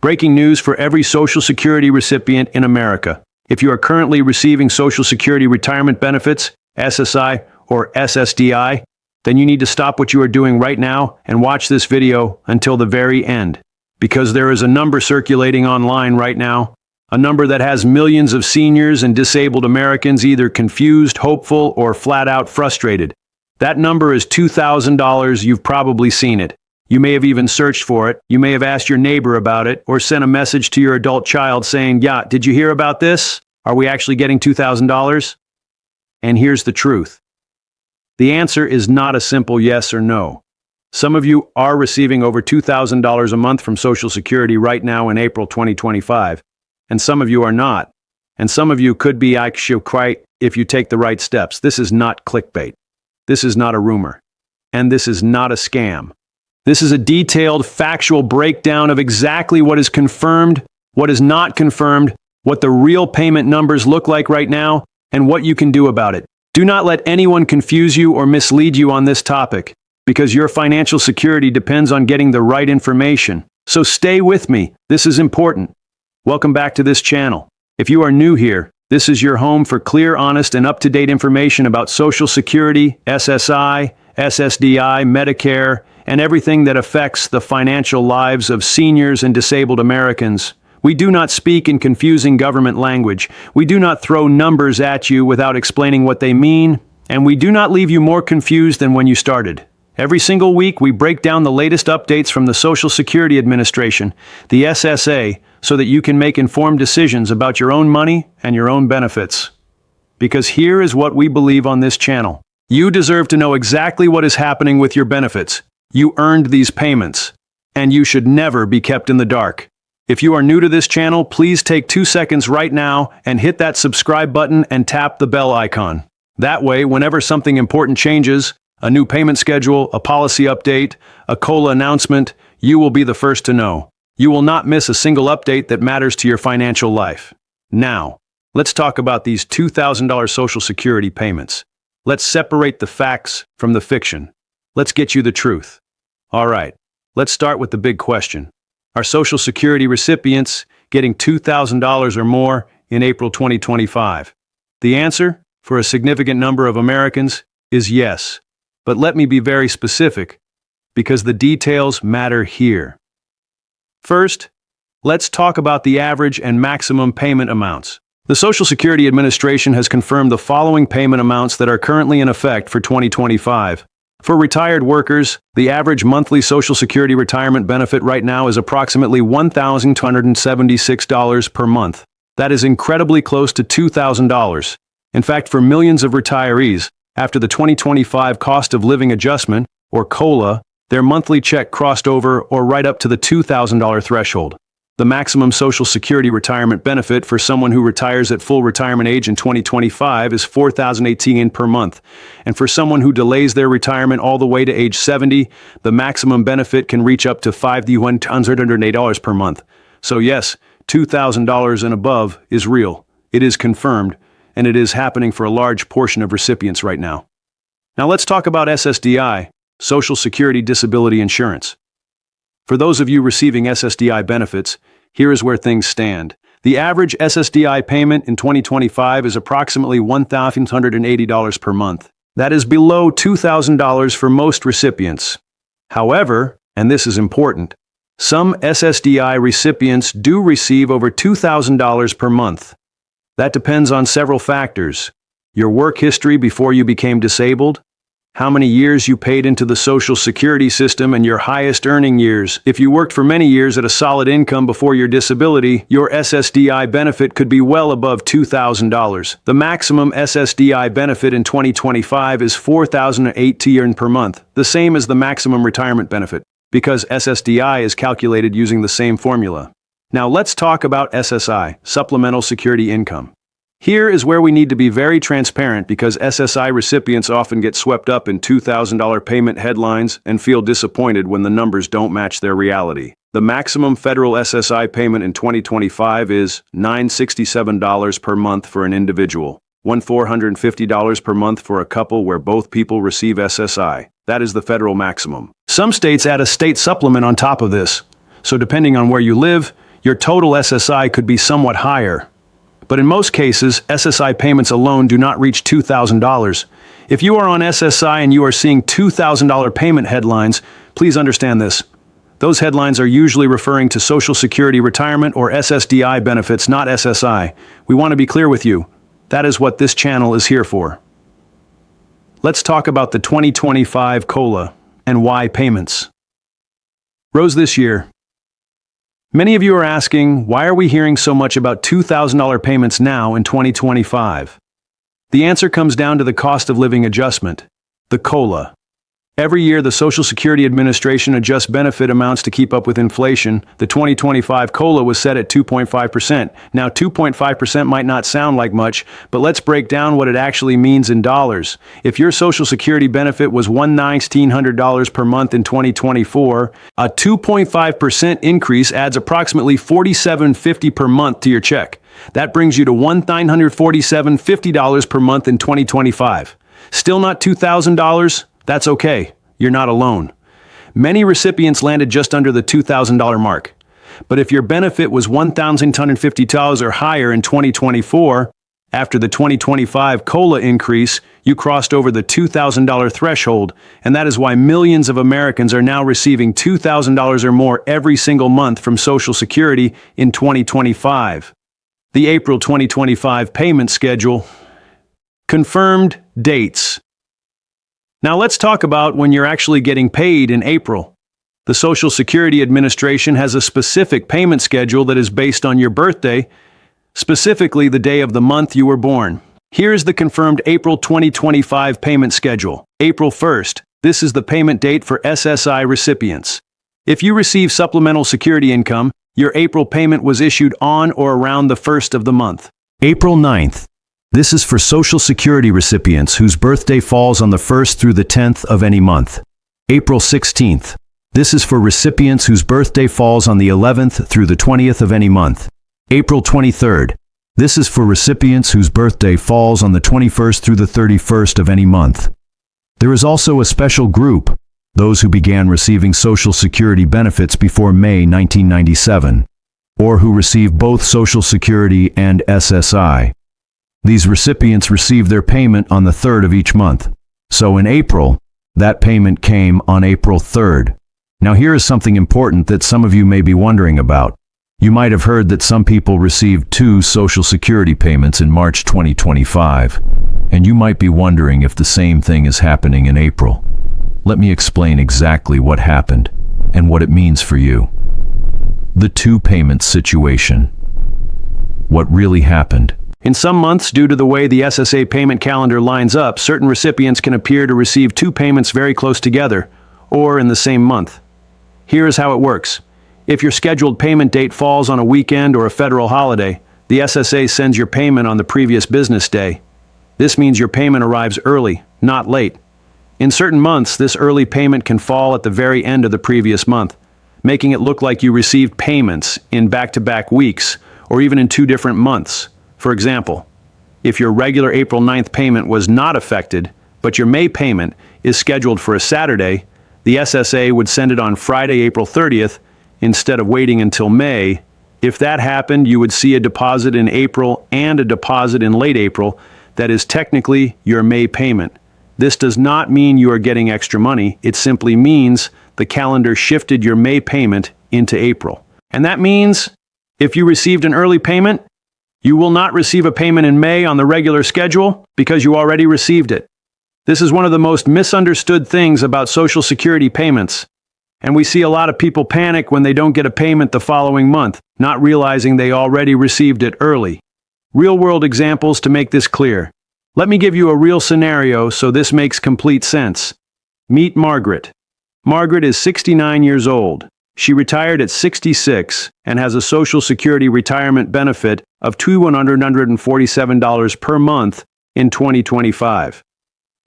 Breaking news for every Social Security recipient in America. If you are currently receiving Social Security retirement benefits, SSI or SSDI, then you need to stop what you are doing right now and watch this video until the very end. Because there is a number circulating online right now, a number that has millions of seniors and disabled Americans either confused, hopeful, or flat out frustrated. That number is $2,000. You've probably seen it. You may have even searched for it. You may have asked your neighbor about it or sent a message to your adult child saying, "Yeah, did you hear about this? Are we actually getting $2,000? And here's the truth. The answer is not a simple yes or no. Some of you are receiving over $2,000 a month from Social Security right now in April 2025, and some of you are not. And some of you could be actually quite if you take the right steps. This is not clickbait. This is not a rumor. And this is not a scam. This is a detailed, factual breakdown of exactly what is confirmed, what is not confirmed, what the real payment numbers look like right now, and what you can do about it. Do not let anyone confuse you or mislead you on this topic, because your financial security depends on getting the right information. So stay with me. This is important. Welcome back to this channel. If you are new here, this is your home for clear, honest, and up-to-date information about Social Security, SSI, SSDI, Medicare, and everything that affects the financial lives of seniors and disabled Americans. We do not speak in confusing government language. We do not throw numbers at you without explaining what they mean, and we do not leave you more confused than when you started. Every single week, we break down the latest updates from the Social Security Administration, the SSA, so that you can make informed decisions about your own money and your own benefits. Because here is what we believe on this channel. You deserve to know exactly what is happening with your benefits. You earned these payments, and you should never be kept in the dark. If you are new to this channel, please take 2 seconds right now and hit that subscribe button and tap the bell icon. That way, whenever something important changes, a new payment schedule, a policy update, a COLA announcement, you will be the first to know. You will not miss a single update that matters to your financial life. Now, let's talk about these $2,000 Social Security payments. Let's separate the facts from the fiction. Let's get you the truth. All right, let's start with the big question. Are Social Security recipients getting $2,000 or more in April 2025? The answer, for a significant number of Americans, is yes. But let me be very specific, because the details matter here. First, let's talk about the average and maximum payment amounts. The Social Security Administration has confirmed the following payment amounts that are currently in effect for 2025. For retired workers, the average monthly Social Security retirement benefit right now is approximately $1,276 per month. That is incredibly close to $2,000. In fact, for millions of retirees, after the 2025 Cost of Living Adjustment, or COLA, their monthly check crossed over or right up to the $2,000 threshold. The maximum Social Security retirement benefit for someone who retires at full retirement age in 2025 is $4,018 per month. And for someone who delays their retirement all the way to age 70, the maximum benefit can reach up to $5,108 per month. So yes, $2,000 and above is real. It is confirmed, and it is happening for a large portion of recipients right now. Now let's talk about SSDI, Social Security Disability Insurance. For those of you receiving SSDI benefits, here is where things stand. The average SSDI payment in 2025 is approximately $1,180 per month. That is below $2,000 for most recipients. However, and this is important, some SSDI recipients do receive over $2,000 per month. That depends on several factors: your work history before you became disabled, how many years you paid into the Social Security system, and your highest earning years. If you worked for many years at a solid income before your disability, your SSDI benefit could be well above $2,000. The maximum SSDI benefit in 2025 is $4,080 per month, the same as the maximum retirement benefit, because SSDI is calculated using the same formula. Now let's talk about SSI, Supplemental Security Income. Here is where we need to be very transparent, because SSI recipients often get swept up in $2,000 payment headlines and feel disappointed when the numbers don't match their reality. The maximum federal SSI payment in 2025 is $967 per month for an individual, $1,450 per month for a couple where both people receive SSI. That is the federal maximum. Some states add a state supplement on top of this, so depending on where you live, your total SSI could be somewhat higher. But in most cases, SSI payments alone do not reach $2,000. If you are on SSI and you are seeing $2,000 payment headlines, please understand this. Those headlines are usually referring to Social Security retirement or SSDI benefits, not SSI. We want to be clear with you. That is what this channel is here for. Let's talk about the 2025 COLA and why payments rose this year. Many of you are asking, why are we hearing so much about $2,000 payments now in 2025? The answer comes down to the cost of living adjustment, the COLA. Every year, the Social Security Administration adjusts benefit amounts to keep up with inflation. The 2025 COLA was set at 2.5%. Now, 2.5% might not sound like much, but let's break down what it actually means in dollars. If your Social Security benefit was $1,900 per month in 2024, a 2.5% increase adds approximately $47.50 per month to your check. That brings you to $1,947.50 per month in 2025. Still not $2,000? That's okay. You're not alone. Many recipients landed just under the $2,000 mark. But if your benefit was $1,250 or higher in 2024, after the 2025 COLA increase, you crossed over the $2,000 threshold, and that is why millions of Americans are now receiving $2,000 or more every single month from Social Security in 2025. The April 2025 payment schedule. Confirmed dates. Now let's talk about when you're actually getting paid in April. The Social Security Administration has a specific payment schedule that is based on your birthday, specifically the day of the month you were born. Here is the confirmed April 2025 payment schedule. April 1st. This is the payment date for SSI recipients. If you receive supplemental security income, your April payment was issued on or around the 1st of the month. April 9th. This is for Social Security recipients whose birthday falls on the 1st through the 10th of any month. April 16th. This is for recipients whose birthday falls on the 11th through the 20th of any month. April 23rd. This is for recipients whose birthday falls on the 21st through the 31st of any month. There is also a special group, those who began receiving Social Security benefits before May 1997, or who receive both Social Security and SSI. These recipients receive their payment on the 3rd of each month. So in April, that payment came on April 3rd. Now here is something important that some of you may be wondering about. You might have heard that some people received 2 Social Security payments in March 2025, and you might be wondering if the same thing is happening in April. Let me explain exactly what happened and what it means for you. The 2 payment situation. What really happened? In some months, due to the way the SSA payment calendar lines up, certain recipients can appear to receive 2 payments very close together, or in the same month. Here is how it works. If your scheduled payment date falls on a weekend or a federal holiday, the SSA sends your payment on the previous business day. This means your payment arrives early, not late. In certain months, this early payment can fall at the very end of the previous month, making it look like you received payments in back-to-back weeks, or even in 2 different months. For example, if your regular April 9th payment was not affected, but your May payment is scheduled for a Saturday, the SSA would send it on Friday, April 30th, instead of waiting until May. If that happened, you would see a deposit in April and a deposit in late April that is technically your May payment. This does not mean you are getting extra money. It simply means the calendar shifted your May payment into April. And that means if you received an early payment, you will not receive a payment in May on the regular schedule because you already received it. This is one of the most misunderstood things about Social Security payments. And we see a lot of people panic when they don't get a payment the following month, not realizing they already received it early. Real-world examples to make this clear. Let me give you a real scenario so this makes complete sense. Meet Margaret. Margaret is 69 years old. She retired at 66 and has a Social Security retirement benefit of $247 per month in 2025.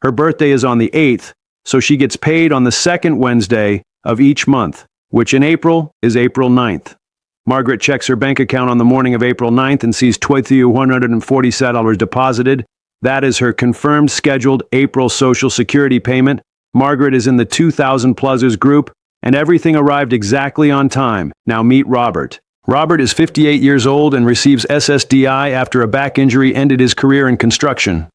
Her birthday is on the 8th, so she gets paid on the 2nd Wednesday of each month, which in April is April 9th. Margaret checks her bank account on the morning of April 9th and sees $2,147 deposited. That is her confirmed scheduled April Social Security payment. Margaret is in the 2,000 pluses group, and everything arrived exactly on time. Now meet Robert. Robert is 58 years old and receives SSDI after a back injury ended his career in construction.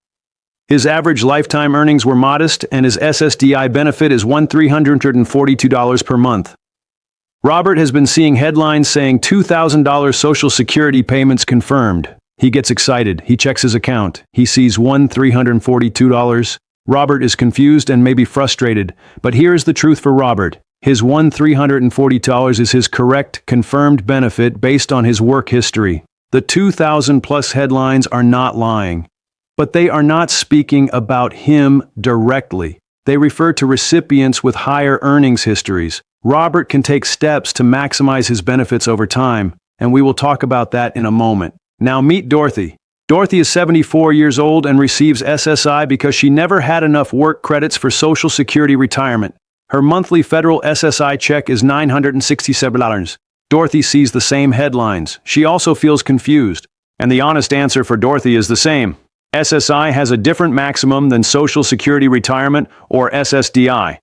His average lifetime earnings were modest, and his SSDI benefit is $1,342 per month. Robert has been seeing headlines saying $2,000 Social Security payments confirmed. He gets excited. He checks his account. He sees $1,342. Robert is confused and maybe frustrated, but here is the truth for Robert. His $1,340 is his correct, confirmed benefit based on his work history. The 2,000+ headlines are not lying. But they are not speaking about him directly. They refer to recipients with higher earnings histories. Robert can take steps to maximize his benefits over time, and we will talk about that in a moment. Now meet Dorothy. Dorothy is 74 years old and receives SSI because she never had enough work credits for Social Security retirement. Her monthly federal SSI check is $967. Dorothy sees the same headlines. She also feels confused. And the honest answer for Dorothy is the same. SSI has a different maximum than Social Security Retirement, or SSDI.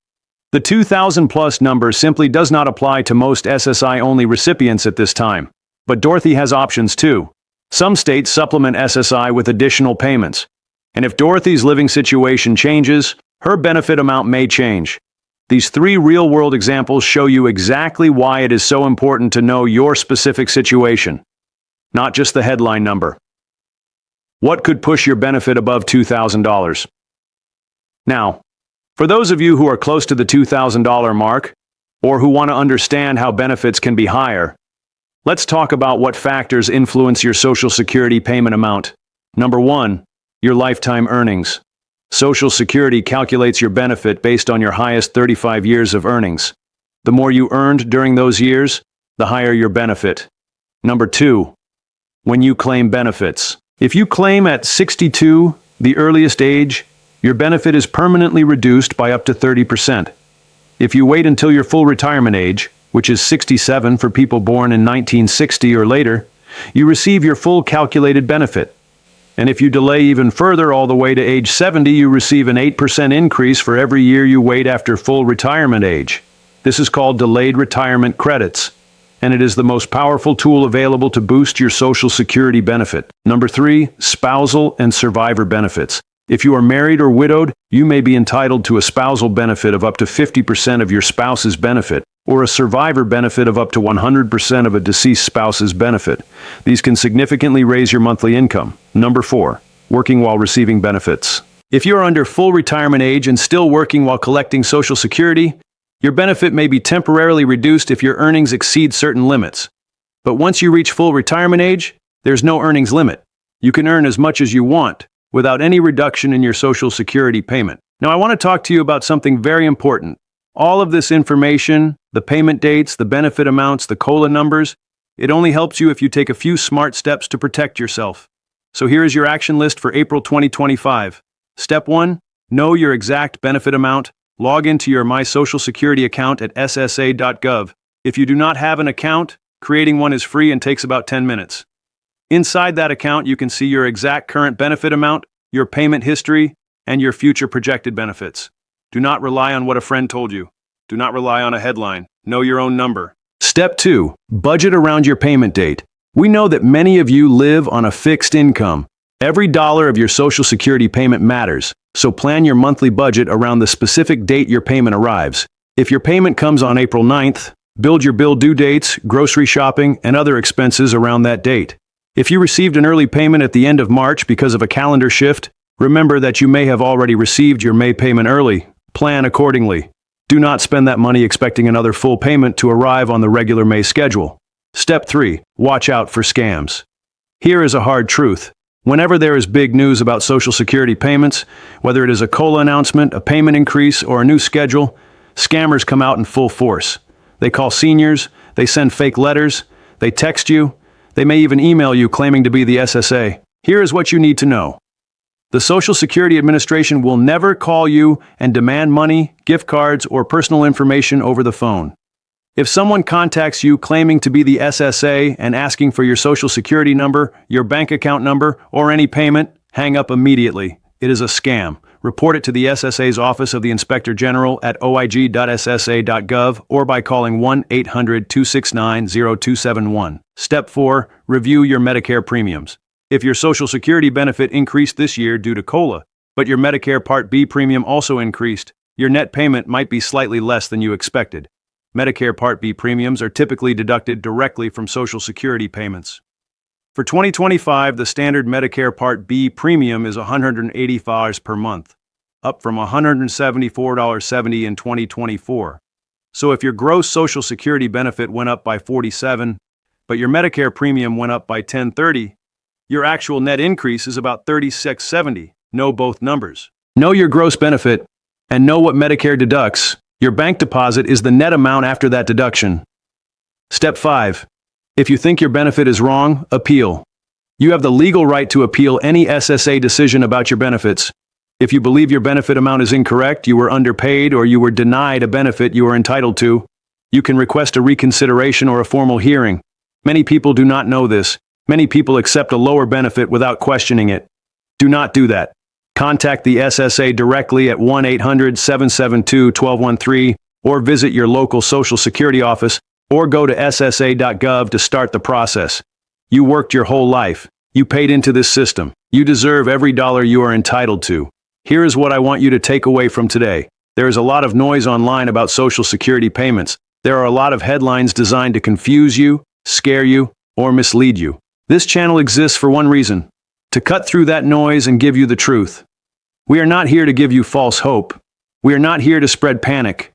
The 2,000+ number simply does not apply to most SSI-only recipients at this time. But Dorothy has options too. Some states supplement SSI with additional payments. And if Dorothy's living situation changes, her benefit amount may change. These 3 real-world examples show you exactly why it is so important to know your specific situation, not just the headline number. What could push your benefit above $2,000? Now, for those of you who are close to the $2,000 mark, or who want to understand how benefits can be higher, let's talk about what factors influence your Social Security payment amount. Number 1, your lifetime earnings. Social Security calculates your benefit based on your highest 35 years of earnings. The more you earned during those years, the higher your benefit. Number 2, when you claim benefits. If you claim at 62, the earliest age, your benefit is permanently reduced by up to 30%. If you wait until your full retirement age, which is 67 for people born in 1960 or later, you receive your full calculated benefit. And if you delay even further all the way to age 70, you receive an 8% increase for every year you wait after full retirement age. This is called delayed retirement credits, and it is the most powerful tool available to boost your Social Security benefit. Number 3, spousal and survivor benefits. If you are married or widowed, you may be entitled to a spousal benefit of up to 50% of your spouse's benefit, or a survivor benefit of up to 100% of a deceased spouse's benefit. These can significantly raise your monthly income. Number 4, working while receiving benefits. If you are under full retirement age and still working while collecting Social Security, your benefit may be temporarily reduced if your earnings exceed certain limits. But once you reach full retirement age, there's no earnings limit. You can earn as much as you want, without any reduction in your Social Security payment. Now I want to talk to you about something very important. All of this information, the payment dates, the benefit amounts, the COLA numbers, it only helps you if you take a few smart steps to protect yourself. So here is your action list for April 2025. Step 1, know your exact benefit amount. Log into your My Social Security account at ssa.gov. If you do not have an account, creating one is free and takes about 10 minutes. Inside that account, you can see your exact current benefit amount, your payment history, and your future projected benefits. Do not rely on what a friend told you. Do not rely on a headline. Know your own number. Step 2, budget around your payment date. We know that many of you live on a fixed income. Every dollar of your Social Security payment matters, so plan your monthly budget around the specific date your payment arrives. If your payment comes on April 9th, build your bill due dates, grocery shopping, and other expenses around that date. If you received an early payment at the end of March because of a calendar shift, remember that you may have already received your May payment early. Plan accordingly. Do not spend that money expecting another full payment to arrive on the regular May schedule. Step 3, watch out for scams. Here is a hard truth. Whenever there is big news about Social Security payments, whether it is a COLA announcement, a payment increase, or a new schedule, scammers come out in full force. They call seniors, they send fake letters, they text you, they may even email you claiming to be the SSA. Here is what you need to know. The Social Security Administration will never call you and demand money, gift cards, or personal information over the phone. If someone contacts you claiming to be the SSA and asking for your Social Security number, your bank account number, or any payment, hang up immediately. It is a scam. report it to the SSA's Office of the Inspector General at oig.ssa.gov or by calling 1-800-269-0271. Step 4. Review your Medicare premiums. If your Social Security benefit increased this year due to COLA, but your Medicare Part B premium also increased, your net payment might be slightly less than you expected. Medicare Part B premiums are typically deducted directly from Social Security payments. For 2025, the standard Medicare Part B premium is $180 per month, up from $174.70 in 2024. So if your gross Social Security benefit went up by $47, but your Medicare premium went up by $10.30, your actual net increase is about $36.70. Know both numbers. Know your gross benefit and know what Medicare deducts. Your bank deposit is the net amount after that deduction. Step 5. If you think your benefit is wrong, appeal. You have the legal right to appeal any SSA decision about your benefits. If you believe your benefit amount is incorrect, you were underpaid, or you were denied a benefit you were entitled to, you can request a reconsideration or a formal hearing. Many people do not know this. Many people accept a lower benefit without questioning it. Do not do that. Contact the SSA directly at 1-800-772-1213 or visit your local Social Security office or go to ssa.gov to start the process. You worked your whole life. You paid into this system. You deserve every dollar you are entitled to. Here is what I want you to take away from today. There is a lot of noise online about Social Security payments. There are a lot of headlines designed to confuse you, scare you, or mislead you. This channel exists for one reason: to cut through that noise and give you the truth. We are not here to give you false hope. We are not here to spread panic.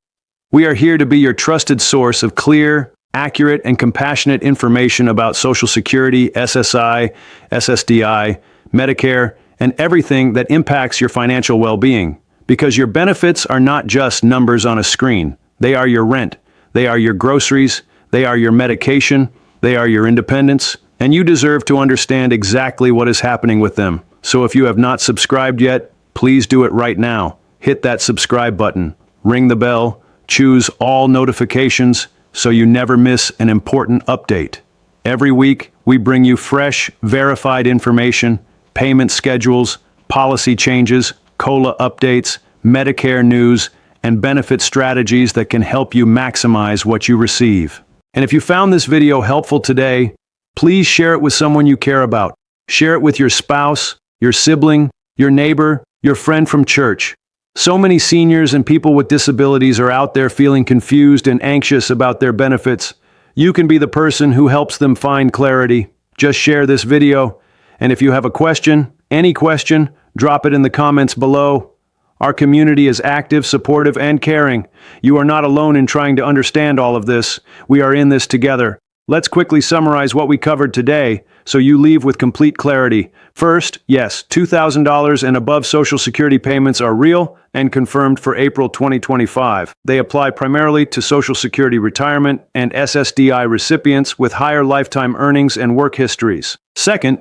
We are here to be your trusted source of clear, accurate, and compassionate information about Social Security, SSI, SSDI, Medicare, and everything that impacts your financial well-being. Because your benefits are not just numbers on a screen. They are your rent. They are your groceries. They are your medication. They are your independence. And you deserve to understand exactly what is happening with them. So if you have not subscribed yet, please do it right now. Hit that subscribe button. Ring the bell. Choose all notifications so you never miss an important update. Every week, we bring you fresh, verified information, payment schedules, policy changes, COLA updates, Medicare news, and benefit strategies that can help you maximize what you receive. And if you found this video helpful today, please share it with someone you care about. Share it with your spouse, your sibling, your neighbor, your friend from church. So many seniors and people with disabilities are out there feeling confused and anxious about their benefits. You can be the person who helps them find clarity. Just share this video. And if you have a question, any question, drop it in the comments below. Our community is active, supportive, and caring. You are not alone in trying to understand all of this. We are in this together. Let's quickly summarize what we covered today so you leave with complete clarity. First, yes, $2,000 and above Social Security payments are real and confirmed for April 2025. They apply primarily to Social Security retirement and SSDI recipients with higher lifetime earnings and work histories. Second,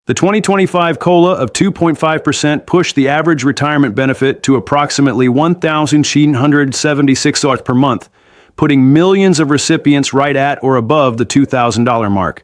the 2025 COLA of 2.5% pushed the average retirement benefit to approximately $1,776 per month, putting millions of recipients right at or above the $2,000 mark.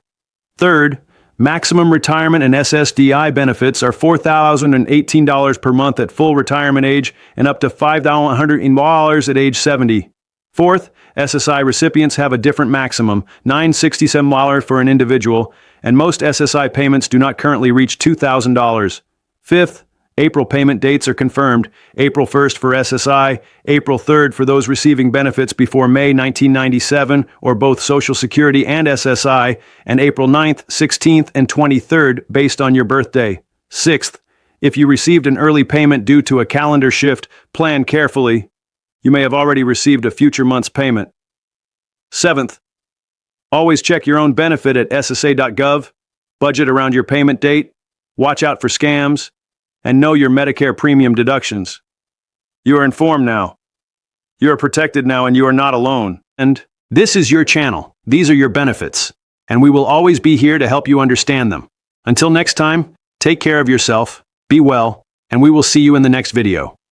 Third, maximum retirement and SSDI benefits are $4,018 per month at full retirement age and up to $5,100 at age 70. Fourth, SSI recipients have a different maximum, $967 for an individual, and most SSI payments do not currently reach $2,000. Fifth, April payment dates are confirmed: April 1st for SSI, April 3rd for those receiving benefits before May 1997 or both Social Security and SSI, and April 9th, 16th, and 23rd based on your birthday. Sixth, if you received an early payment due to a calendar shift, plan carefully. You may have already received a future month's payment. Seventh, always check your own benefit at ssa.gov, budget around your payment date, watch out for scams, and know your Medicare premium deductions. You are informed now. You are protected now, and you are not alone. And this is your channel. These are your benefits. And we will always be here to help you understand them. Until next time, take care of yourself, be well, and we will see you in the next video.